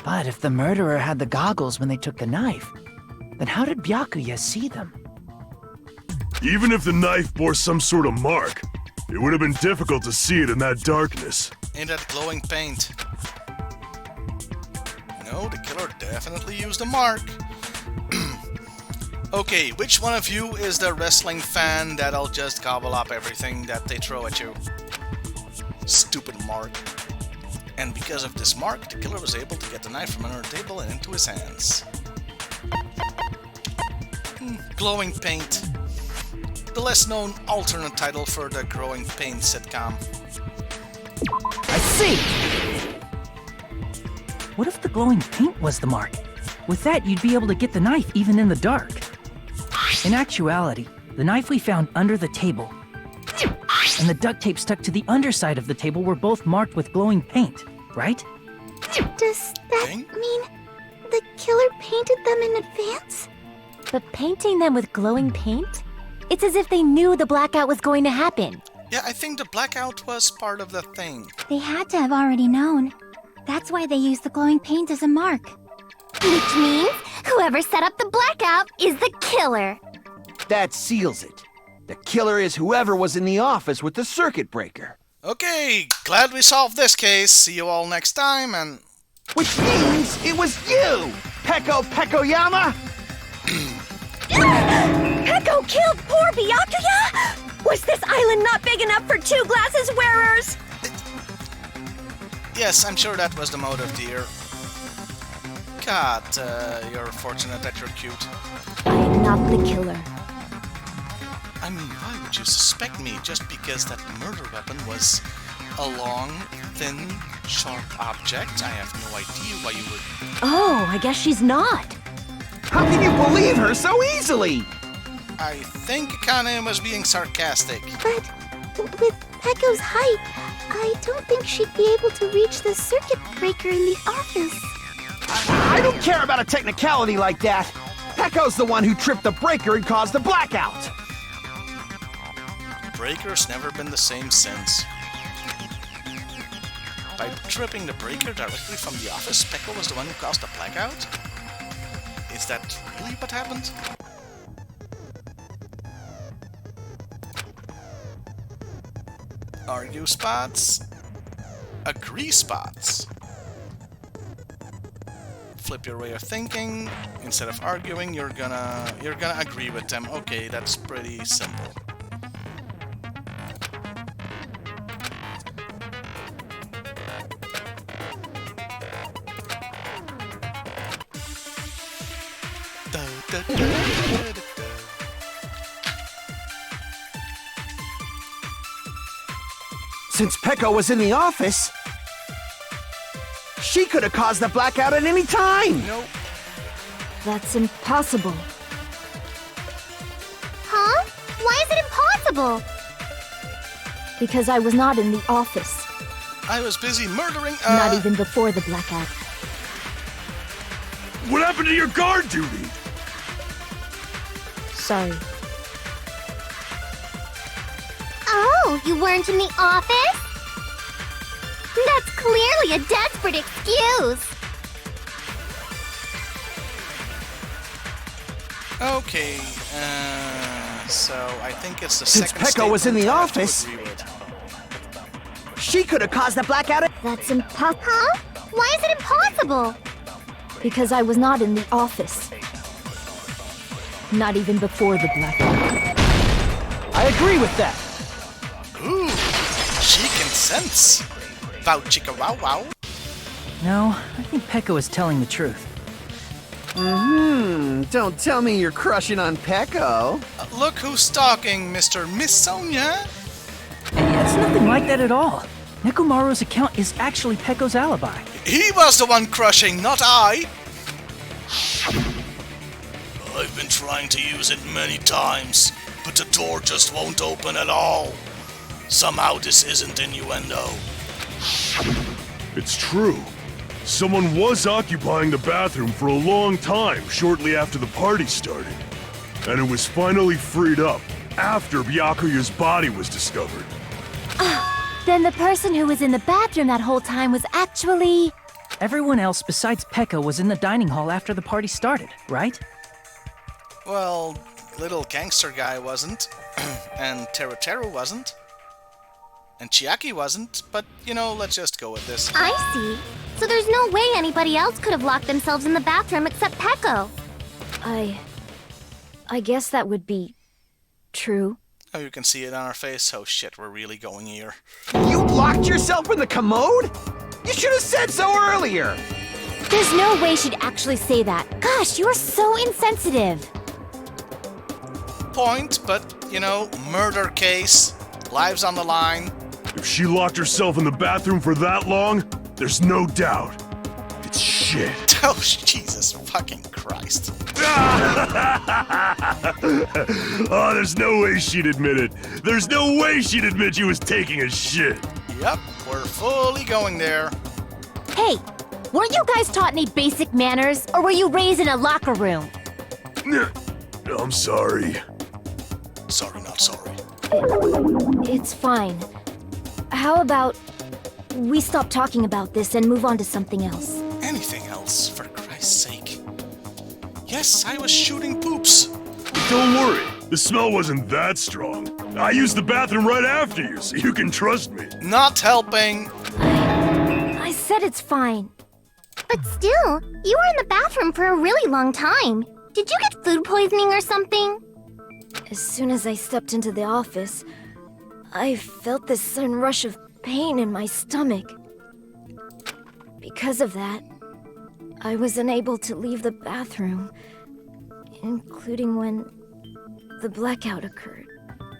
But if the murderer had the goggles when they took the knife, then how did Byakuya see them? Even if the knife bore some sort of mark, it would have been difficult to see it in that darkness. In that glowing paint. No, the killer definitely used a mark. Okay, which one of you is the wrestling fan that'll just gobble up everything that they throw at you? Stupid Mark. And because of this mark, the killer was able to get the knife from under the table and into his hands. Glowing Paint. The less known alternate title for the Growing Pain sitcom. I see! What if the glowing paint was the mark? With that, you'd be able to get the knife even in the dark. In actuality, the knife we found under the table and the duct tape stuck to the underside of the table were both marked with glowing paint, right? Does that mean the killer painted them in advance? But painting them with glowing paint? It's as if they knew the blackout was going to happen. Yeah, I think the blackout was part of the thing. They had to have already known. That's why they used the glowing paint as a mark. Which means whoever set up the blackout is the killer. That seals it. The killer is whoever was in the office with the circuit breaker. Okay, glad we solved this case. See you all next time, and... Which means it was you, Peko Pekoyama! Peko killed poor Byakuya? Was this island not big enough for 2 glasses wearers? Yes, I'm sure that was the motive, dear. God, you're fortunate that you're cute. I'm not the killer. I mean, why would you suspect me just because that murder weapon was a long, thin, sharp object? I have no idea why you would... Oh, I guess she's not. How can you believe her so easily? I think Akane was being sarcastic. But with Peko's height, I don't think she'd be able to reach the circuit breaker in the office. I don't care about a technicality like that. Peko's the one who tripped the breaker and caused the blackout. Breaker's never been the same since. By tripping the breaker directly from the office, Peko was the one who caused the blackout? Is that really what happened? Argue spots? Agree spots? Flip your way of thinking. Instead of arguing, you're gonna agree with them. Okay, that's pretty simple. Since Peko was in the office, she could have caused the blackout at any time. Nope. That's impossible. Huh? Why is it impossible? Because I was not in the office. I was busy murdering, Not even before the blackout. What happened to your guard duty? Sorry. Oh, you weren't in the office? That's clearly a desperate excuse. Okay, so I think it's the Since second Peko was in the statement I have to office- agree with. She could have caused the blackout at... That's impossible. Huh? Why is it impossible? Because I was not in the office. Not even before the blackout. I agree with that. Ooh, she consents. Wow, chicka wow wow. No, I think Peko is telling the truth. Don't tell me you're crushing on Peko. Look who's talking, Mr. Miss Sonia. It's nothing like that at all. Nekomaru's account is actually Peko's alibi. He was the one crushing, not I. I've been trying to use it many times, but the door just won't open at all. Somehow this isn't innuendo. It's true. Someone was occupying the bathroom for a long time shortly after the party started. And it was finally freed up after Byakuya's body was discovered. Then the person who was in the bathroom that whole time was actually... Everyone else besides Peko was in the dining hall after the party started, right? Well, little gangster guy wasn't, and Teru wasn't, and Chiaki wasn't, but, you know, let's just go with this. I see. So there's no way anybody else could have locked themselves in the bathroom except Peko. I guess that would be true. Oh, you can see it on our face. Oh shit, we're really going here. You locked yourself in the commode? You should have said so earlier! There's no way she'd actually say that. Gosh, you're so insensitive. Point, but, you know, murder case, lives on the line. If she locked herself in the bathroom for that long, there's no doubt. It's shit. Oh, Jesus fucking Christ. Oh, there's no way she'd admit it. There's no way she'd admit she was taking a shit. Yep, we're fully going there. Hey, weren't you guys taught any basic manners, or were you raised in a locker room? I'm sorry. Sorry, not sorry. It's fine. How about we stop talking about this and move on to something else? Anything else, for Christ's sake. Yes, I was shooting poops. Don't worry, the smell wasn't that strong. I used the bathroom right after you, so you can trust me. Not helping. I said it's fine. But still, you were in the bathroom for a really long time. Did you get food poisoning or something? As soon as I stepped into the office, I felt this sudden rush of pain in my stomach. Because of that, I was unable to leave the bathroom, including when the blackout occurred.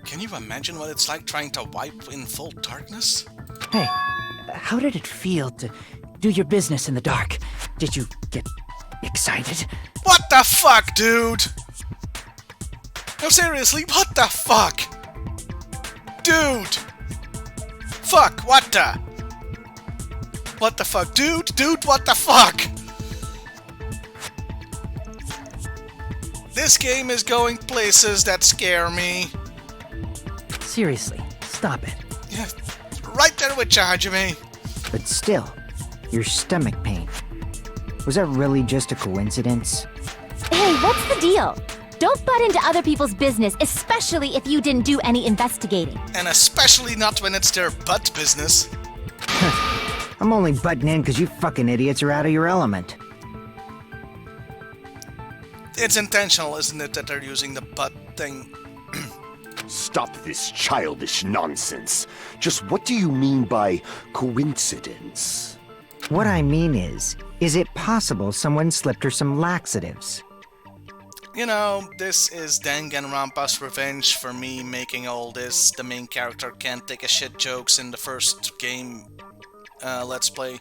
Can you imagine what it's like trying to wipe in full darkness? Hey, how did it feel to do your business in the dark? Did you get excited? What the fuck, dude? No, seriously, what the fuck? Dude! Fuck, what the? What the fuck, dude? Dude, what the fuck? This game is going places that scare me. Seriously, stop it. Yeah, right there with you, Hajime. But still, your stomach pain. Was that really just a coincidence? Hey, what's the deal? Don't butt into other people's business, especially if you didn't do any investigating. And especially not when it's their butt business. I'm only butting in because you fucking idiots are out of your element. It's intentional, isn't it, that they're using the butt thing? Stop this childish nonsense. Just what do you mean by coincidence? What I mean is it possible someone slipped her some laxatives? You know, this is Danganronpa's revenge for me making all this the main character can't take a shit jokes in the first game Let's Play.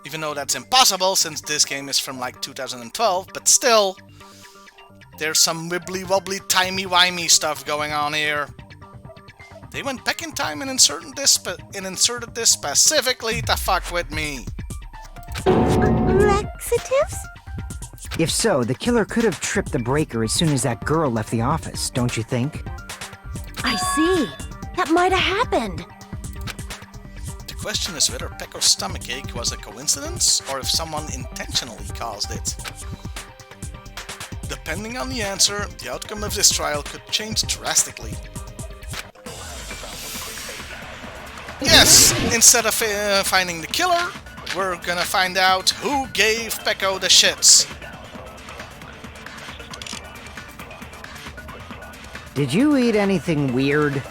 Even though that's impossible since this game is from like 2012, but still, there's some wibbly-wobbly, timey-wimey stuff going on here. They went back in time and inserted this specifically to fuck with me. Laxatives? If so, the killer could have tripped the breaker as soon as that girl left the office, don't you think? I see. That might have happened. The question is whether Pecco's stomachache was a coincidence or if someone intentionally caused it. Depending on the answer, the outcome of this trial could change drastically. Yes! Instead of finding the killer, we're gonna find out who gave Pecco the shits. Did you eat anything weird?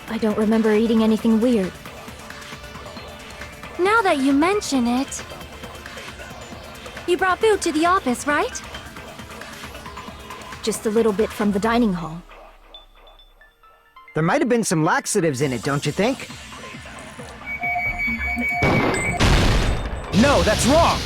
I don't remember eating anything weird. Now that you mention it... You brought food to the office, right? Just a little bit from the dining hall. There might have been some laxatives in it, don't you think? No, that's wrong!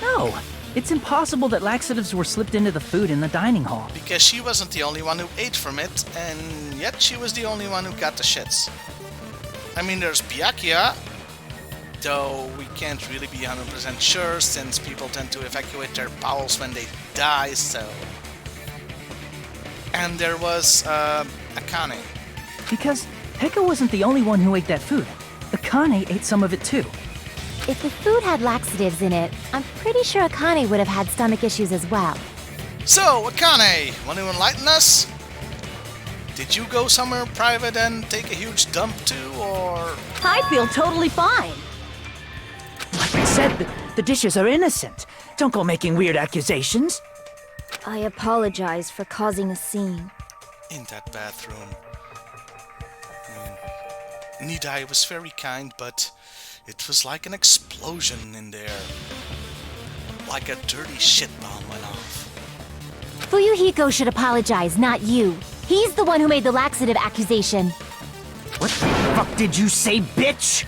No, it's impossible that laxatives were slipped into the food in the dining hall. Because she wasn't the only one who ate from it, and yet she was the only one who got the shits. I mean, there's Byakuya, though we can't really be 100% sure since people tend to evacuate their bowels when they die, so... And there was, Akane. Because Pekka wasn't the only one who ate that food. Akane ate some of it too. If the food had laxatives in it, I'm pretty sure Akane would have had stomach issues as well. So, Akane, want to enlighten us? Did you go somewhere private and take a huge dump too, or...? I feel totally fine. Like I said, the dishes are innocent. Don't go making weird accusations. I apologize for causing a scene. In that bathroom. Nidai was very kind, but it was like an explosion in there. Like a dirty shit bomb went off. Fuyuhiko should apologize, not you. He's the one who made the laxative accusation. What the fuck did you say, bitch?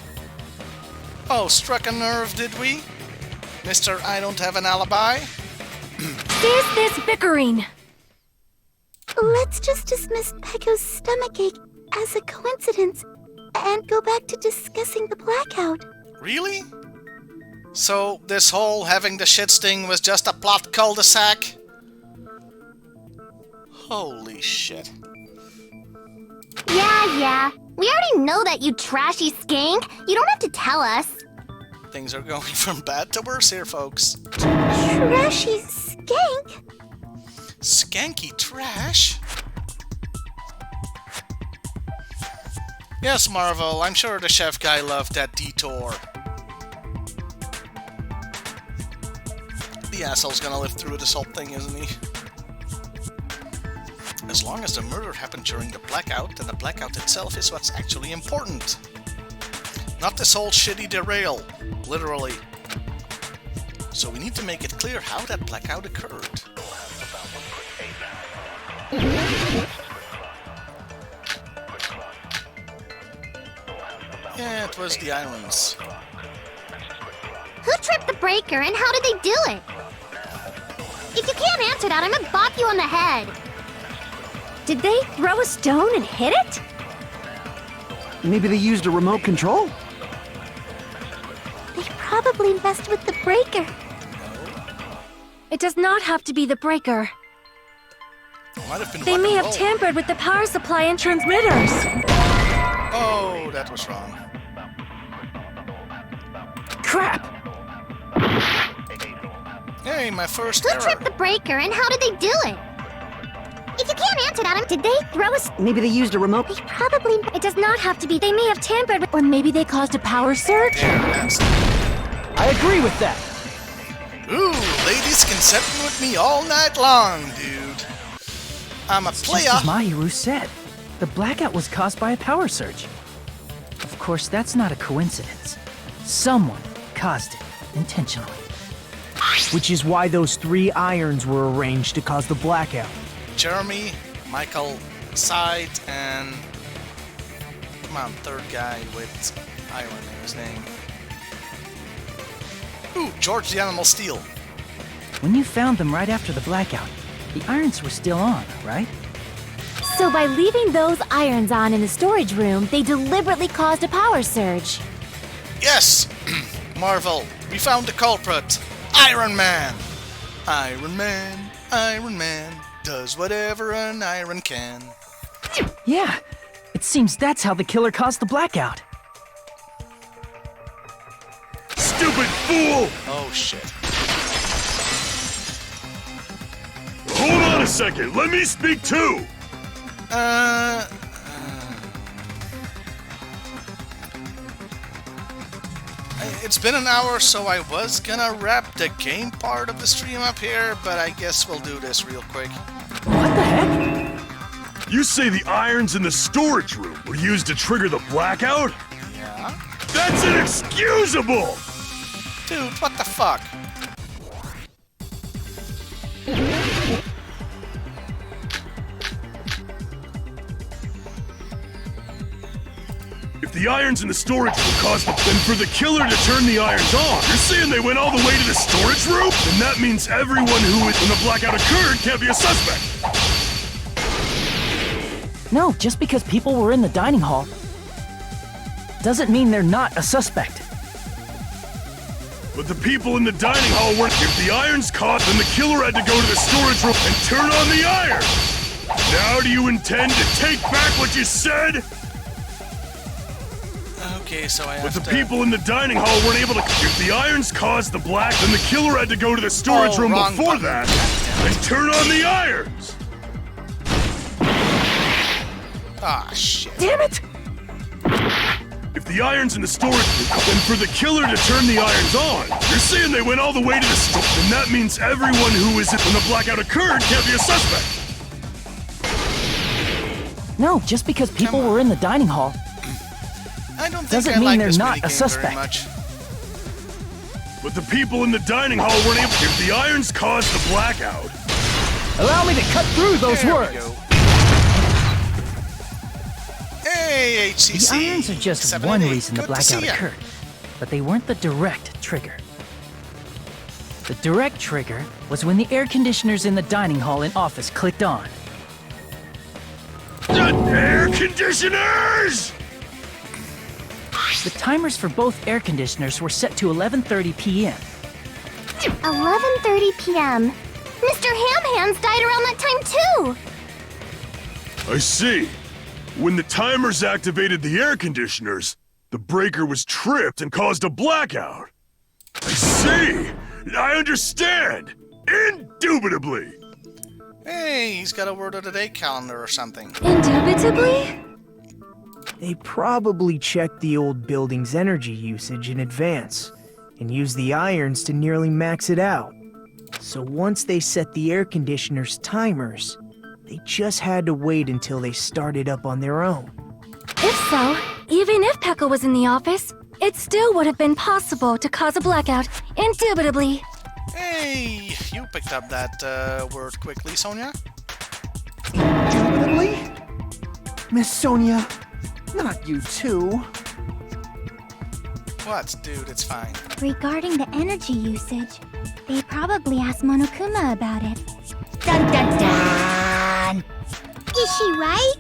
Oh, struck a nerve, did we? Mr. I don't have an alibi? Is this bickering? Let's just dismiss Pecco's stomachache as a coincidence and go back to discussing the blackout. Really? So, this whole having the shit sting was just a plot cul-de-sac? Holy shit. Yeah. We already know that, you trashy skank. You don't have to tell us. Things are going from bad to worse here, folks. Trashy skank? Skanky trash? Yes, Marvel, I'm sure the chef guy loved that detour. The asshole's gonna live through this whole thing, isn't he? As long as the murder happened during the blackout, then the blackout itself is what's actually important. Not this whole shitty derail, literally. So we need to make it clear how that blackout occurred. Yeah, it was the islands. Who tripped the breaker and how did they do it? If you can't answer that, I'm gonna bop you on the head. Did they throw a stone and hit it? Maybe they used a remote control? They probably messed with the breaker. It does not have to be the breaker. Might have been They rock may and have roll. tampered with the power supply and transmitters. Oh, that was wrong. Crap! Hey, my first Who error. tripped the breaker and how did they do it? If you can't answer that, did they throw a... Maybe they used a remote. They probably... It does not have to be. They may have tampered with... Or maybe they caused a power surge? There, that's it. I agree with that. Ooh, ladies can sit with me all night long, dude. I'm a Just player. as Mahiru said, the blackout was caused by a power surge. Of course, that's not a coincidence. Someone caused it intentionally. Which is why those 3 irons were arranged to cause the blackout. Jeremy, Michael, Side, and... Come on, third guy with iron in his name. Ooh, George the Animal Steel. When you found them right after the blackout, the irons were still on, right? So by leaving those irons on in the storage room, they deliberately caused a power surge. Yes! Marvel, we found the culprit. Iron Man! Iron Man does whatever an iron can. Yeah, it seems that's how the killer caused the blackout. Stupid fool! Oh shit. Hold on a second, let me speak too! It's been an hour, so I was gonna wrap the game part of the stream up here, but I guess we'll do this real quick. What the heck? You say the irons in the storage room were used to trigger the blackout? Yeah? That's inexcusable! Dude, what the fuck? If the irons in the storage room caused the... Then for the killer to turn the irons on, you're saying they went all the way to the storage room? Then that means everyone who, when the blackout occurred, can't be a suspect. No, just because people were in the dining hall doesn't mean they're not a suspect. But the people in the dining hall weren't... If the irons caught, then the killer had to go to the storage room and turn on the iron! Now do you intend to take back what you said? Okay, so I have But the to... people in the dining hall weren't able to... If the irons caused the black, then the killer had to go to the storage room wrong before button. that and turn on the irons! Ah, shit. Damn it! If the iron's in the storage room, then for the killer to turn the irons on, you're saying they went all the way to the store, then that means everyone who was when the blackout occurred can't be a suspect. No, just because people were in the dining hall I don't think doesn't I mean like they're this not a minigame very suspect. much. But the people in the dining hall weren't able. If the irons caused the blackout, Allow me to cut through those There we words. go. Hey, HCC. The irons are just 7 one and 8. reason the Good to see blackout ya. occurred, but they weren't the direct trigger. The direct trigger was when the air conditioners in the dining hall and office clicked on. the air conditioners! The timers for both air conditioners were set to 11:30 p.m. 11:30 p.m. Mr. Ham Hands died around that time too. I see. When the timers activated the air conditioners, the breaker was tripped and caused a blackout. I see. I understand. Indubitably. Hey, he's got a word of the day calendar or something. Indubitably? They probably checked the old building's energy usage in advance and used the irons to nearly max it out. So once they set the air conditioner's timers, they just had to wait until they started up on their own. If so, even if Pekka was in the office, it still would have been possible to cause a blackout, indubitably. Hey, you picked up that word quickly, Sonia. Indubitably? Miss Sonia, not you too. What, dude? It's fine. Regarding the energy usage, they probably asked Monokuma about it. Dun dun dun! Is she right?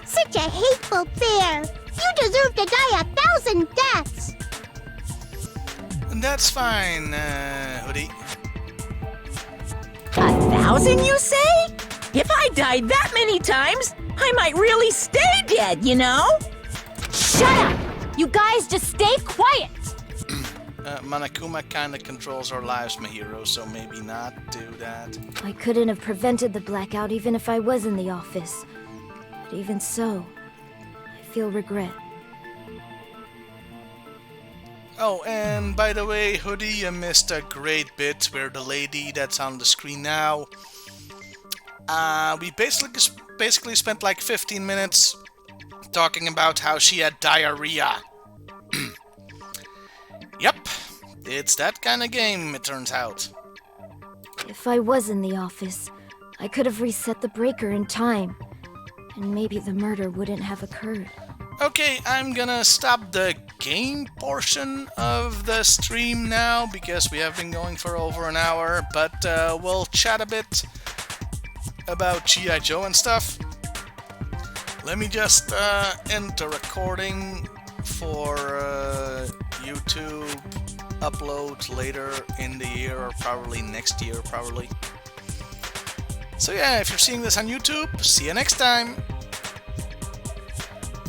Such a hateful bear! You deserve to die 1,000 deaths! That's fine, Hoodie. 1,000, you say? If I died that many times, I might really stay dead, you know? Shut up! You guys just stay quiet! Monokuma kinda controls our lives, my hero, so maybe not do that. I couldn't have prevented the blackout even if I was in the office. But even so, I feel regret. Oh, and by the way, Hoodie, you missed a great bit where the lady that's on the screen now, we basically spent like 15 minutes talking about how she had diarrhea. Yep, it's that kind of game, it turns out. If I was in the office, I could have reset the breaker in time, and maybe the murder wouldn't have occurred. Okay, I'm gonna stop the game portion of the stream now because we have been going for over an hour, but we'll chat a bit about G.I. Joe and stuff. Let me just end the recording for YouTube upload later in the year, or probably next year, probably. So yeah, if you're seeing this on YouTube, see you next time!